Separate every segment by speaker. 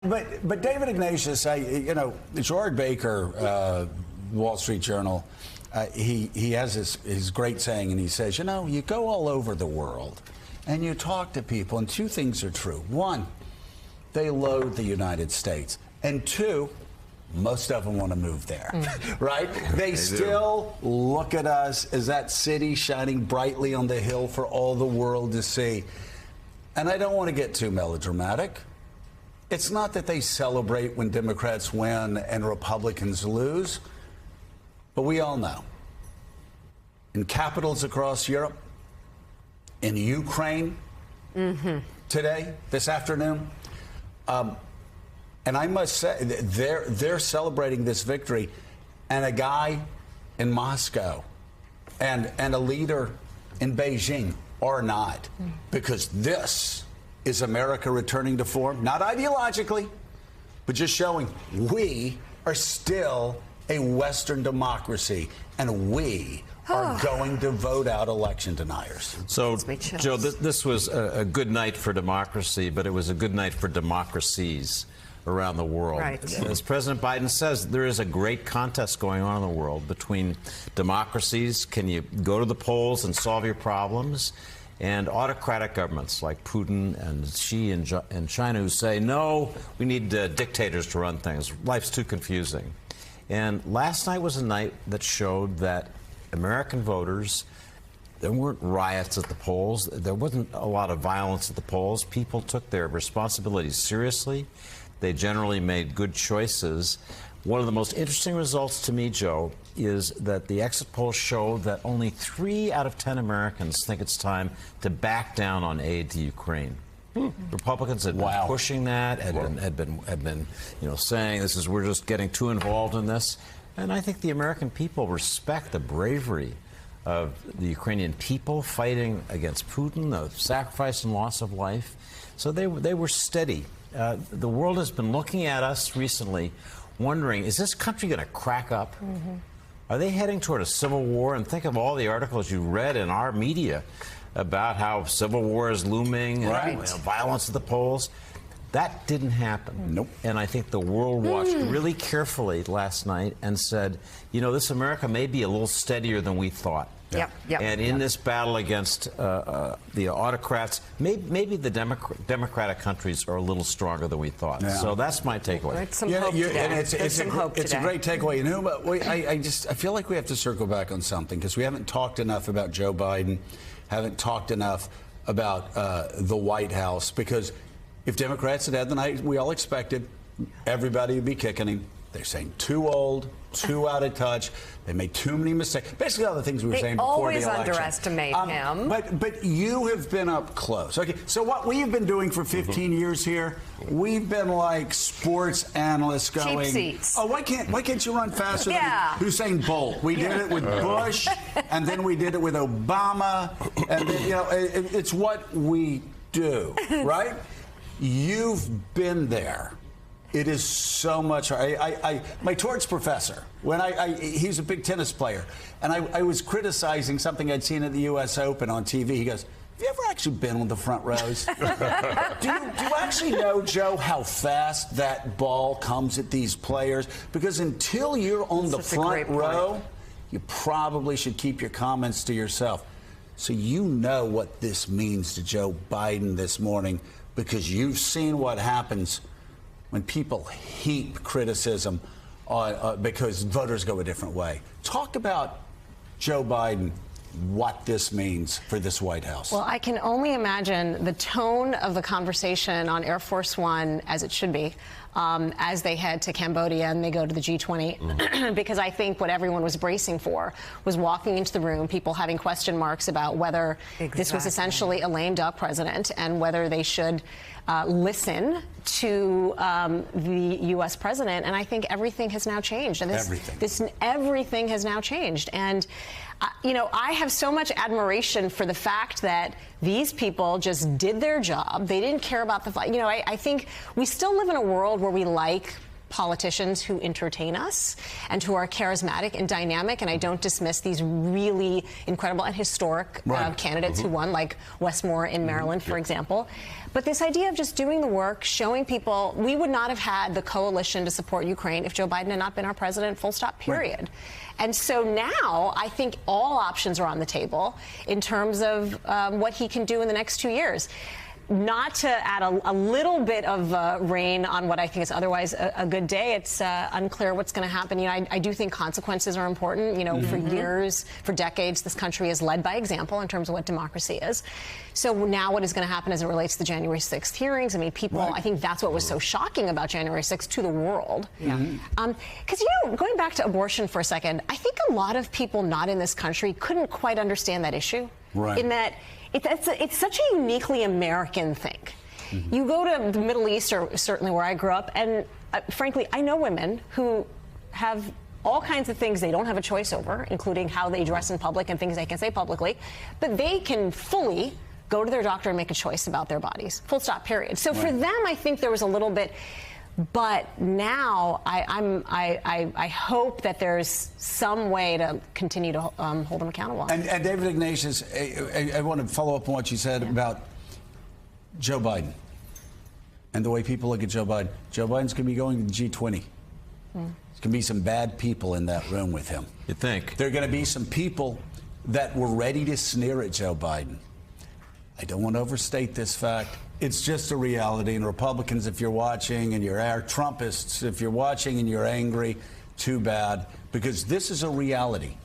Speaker 1: but David Ignatius, George Baker, Wall Street Journal, he has his great saying, and he says, you go all over the world and you talk to people, and two things are true. One, they loathe the United States, and two, most of them want to move there, right? They still look at us as that city shining brightly on the hill for all the world to see. And I don't want to get too melodramatic. It's not that they celebrate when Democrats win and Republicans lose, but we all know. In capitals across Europe, in Ukraine, today, this afternoon, and I must say, they're celebrating this victory, and a guy in Moscow and a leader in Beijing are not, because this is America returning to form, not ideologically, but just showing we are still a Western democracy, and we are going to vote out election deniers.
Speaker 2: So, Joe, this was a good night for democracy, but it was a good night for democracies around the world.
Speaker 3: Right.
Speaker 2: As President Biden says, there is a great contest going on in the world between democracies. Can you go to the polls and solve your problems? And autocratic governments like Putin and Xi in China who say, no, we need dictators to run things. Life's too confusing. And last night was a night that showed that American voters, there weren't riots at the polls. There wasn't a lot of violence at the polls. People took their responsibilities seriously. They generally made good choices. One of the most interesting results to me, Joe, is that the exit polls show that only 3 out of 10 Americans think it's time to back down on aid to Ukraine. Republicans had been pushing that, had been saying we're just getting too involved in this. And I think the American people respect the bravery of the Ukrainian people fighting against Putin, the sacrifice and loss of life. So they were steady. The world has been looking at us recently, wondering, is this country going to crack up? Are they heading toward a civil war? And think of all the articles you read in our media about how civil war is looming, and, violence at the polls. That didn't happen.
Speaker 1: Nope.
Speaker 2: And I think the world watched really carefully last night and said, this America may be a little steadier than we thought.
Speaker 3: Yep.
Speaker 2: And in this battle against the autocrats, maybe the democratic countries are a little stronger than we thought. Yeah. So that's my takeaway.
Speaker 3: It's some hope today.
Speaker 1: And it's a great takeaway. But I feel like we have to circle back on something, because we haven't talked enough about Joe Biden, haven't talked enough about the White House, because if Democrats had had the night we all expected, everybody would be kicking him. They're saying too old, too out of touch. They made too many mistakes. Basically, all the things we were saying before the election.
Speaker 3: They always underestimate him.
Speaker 1: But you have been up close. Okay, so what we've been doing for 15 years here, we've been like sports analysts going,
Speaker 3: cheap seats.
Speaker 1: Oh, why can't you run faster than Usain Bolt? We did it with Bush, and then we did it with Obama, and then, it's what we do, right? You've been there. It is so much. My torts professor, he's a big tennis player, and I was criticizing something I'd seen at the U.S. Open on TV. He goes, have you ever actually been with the front rows? do you actually know, Joe, how fast that ball comes at these players? Because until you're on the front row, you probably should keep your comments to yourself. So you know what this means to Joe Biden this morning, because you've seen what happens when people heap criticism on, because voters go a different way. Talk about Joe Biden, what this means for this White House.
Speaker 4: Well, I can only imagine the tone of the conversation on Air Force One, as it should be, as they head to Cambodia and they go to the G20, because I think what everyone was bracing for was walking into the room, people having question marks about whether this was essentially a lame duck president and whether they should listen to the U.S. president. And I think everything has now changed. And everything has now changed. And I have so much admiration for the fact that these people just did their job. They didn't care about the fight. I think we still live in a world where we like politicians who entertain us and who are charismatic and dynamic, and I don't dismiss these really incredible and historic candidates who won, like Westmore in Maryland, for example. But this idea of just doing the work, showing people, we would not have had the coalition to support Ukraine if Joe Biden had not been our president, full stop, period. Right. And so now I think all options are on the table in terms of what he can do in the next 2 years. Not to add a little bit of rain on what I think is otherwise a good day. It's unclear what's going to happen. You know, I do think consequences are important. You know, for years, for decades, this country has led by example in terms of what democracy is. So now what is going to happen as it relates to the January 6th hearings? I mean, people, I think that's what was so shocking about January 6th to the world. Because, you know, going back to abortion for a second, I think a lot of people not in this country couldn't quite understand that issue.
Speaker 1: Right.
Speaker 4: In that it's such a uniquely American thing. You go to the Middle East, or certainly where I grew up, and frankly, I know women who have all kinds of things they don't have a choice over, including how they dress in public and things they can say publicly, but they can fully go to their doctor and make a choice about their bodies. Full stop, period. So for them, I think there was a little bit. But now I hope that there's some way to continue to hold them accountable.
Speaker 1: And David Ignatius, I want to follow up on what you said about Joe Biden and the way people look at Joe Biden. Joe Biden's going to be going to the G20. There's going to be some bad people in that room with him.
Speaker 2: You think?
Speaker 1: There are going to be some people that were ready to sneer at Joe Biden. I don't want to overstate this fact. It's just a reality. And Republicans, if you're watching, and you're Trumpists, if you're watching and you're angry, too bad. Because this is a reality.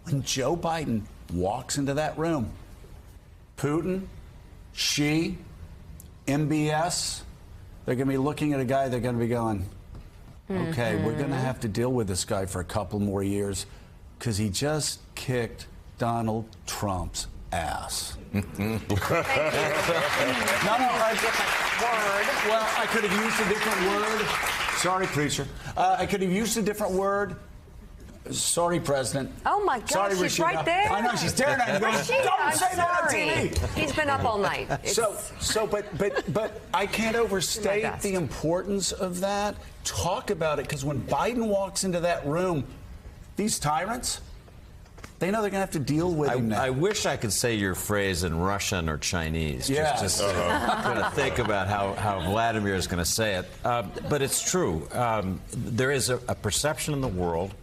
Speaker 1: When Joe Biden walks into that room, Putin, Xi, MBS, they're going to be looking at a guy, they're going to be going, okay, we're going to have to deal with this guy for a couple more years because he just kicked Donald Trump's ass.
Speaker 3: Thank you.
Speaker 1: Well, I could have used a different word. Sorry, preacher. I could have used a different word. Sorry, President.
Speaker 3: Oh, my gosh,
Speaker 1: Sorry,
Speaker 3: she's
Speaker 1: Rashida.
Speaker 3: right there.
Speaker 1: I know, she's staring at me going,
Speaker 3: Rashida,
Speaker 1: don't say that on
Speaker 3: sorry.
Speaker 1: TV.
Speaker 3: He's been up all night.
Speaker 1: But I can't overstate the importance of that. Talk about it, because when Biden walks into that room, these tyrants, they know they're going to have to deal with him now.
Speaker 2: I wish I could say your phrase in Russian or Chinese.
Speaker 1: Yes.
Speaker 2: Just to think about how Vladimir is going to say it. But it's true. There is a perception in the world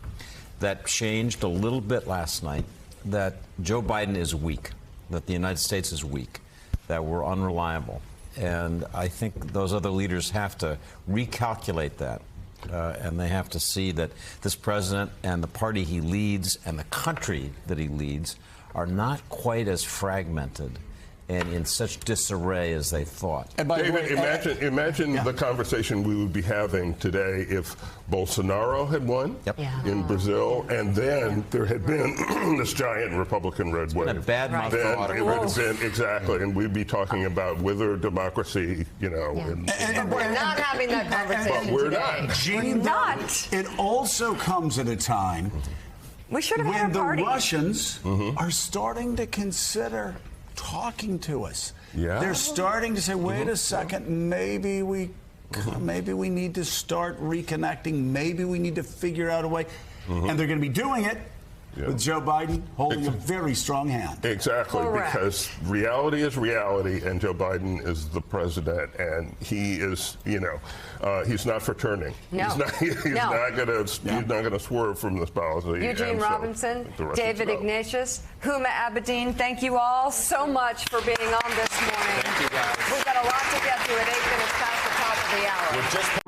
Speaker 2: that changed a little bit last night that Joe Biden is weak, that the United States is weak, that we're unreliable. And I think those other leaders have to recalculate that. And they have to see that this president and the party he leads and the country that he leads are not quite as fragmented and in such disarray as they thought.
Speaker 5: And by David, imagine the conversation we would be having today if Bolsonaro had won in Brazil, and then there had been this giant Republican red wave.
Speaker 2: A bad month for
Speaker 5: Then it would have been exactly, and we'd be talking about whether democracy, you know.
Speaker 3: But we're not having that conversation
Speaker 5: But we're
Speaker 3: today.
Speaker 5: not.
Speaker 1: Gene,
Speaker 3: not.
Speaker 1: It also comes at a time
Speaker 3: We should have
Speaker 1: when
Speaker 3: had a
Speaker 1: the
Speaker 3: party.
Speaker 1: Russians are starting to consider talking to us.
Speaker 5: Yeah.
Speaker 1: They're starting to say, wait a second, maybe we need to start reconnecting. Maybe we need to figure out a way. And they're going to be doing it with Joe Biden holding a very strong hand.
Speaker 5: Exactly,
Speaker 3: Correct.
Speaker 5: because reality is reality, and Joe Biden is the president, and he is, you know, he's not for turning.
Speaker 3: No.
Speaker 5: He's not going to swerve from this policy.
Speaker 3: Eugene
Speaker 5: and so
Speaker 3: Robinson,
Speaker 5: the rest
Speaker 3: David
Speaker 5: is about.
Speaker 3: Ignatius, Huma Abedin, thank you all so much for being on this morning.
Speaker 2: Thank you, guys.
Speaker 3: We've got a lot to get to at 8 minutes past the top of the hour.
Speaker 2: We're just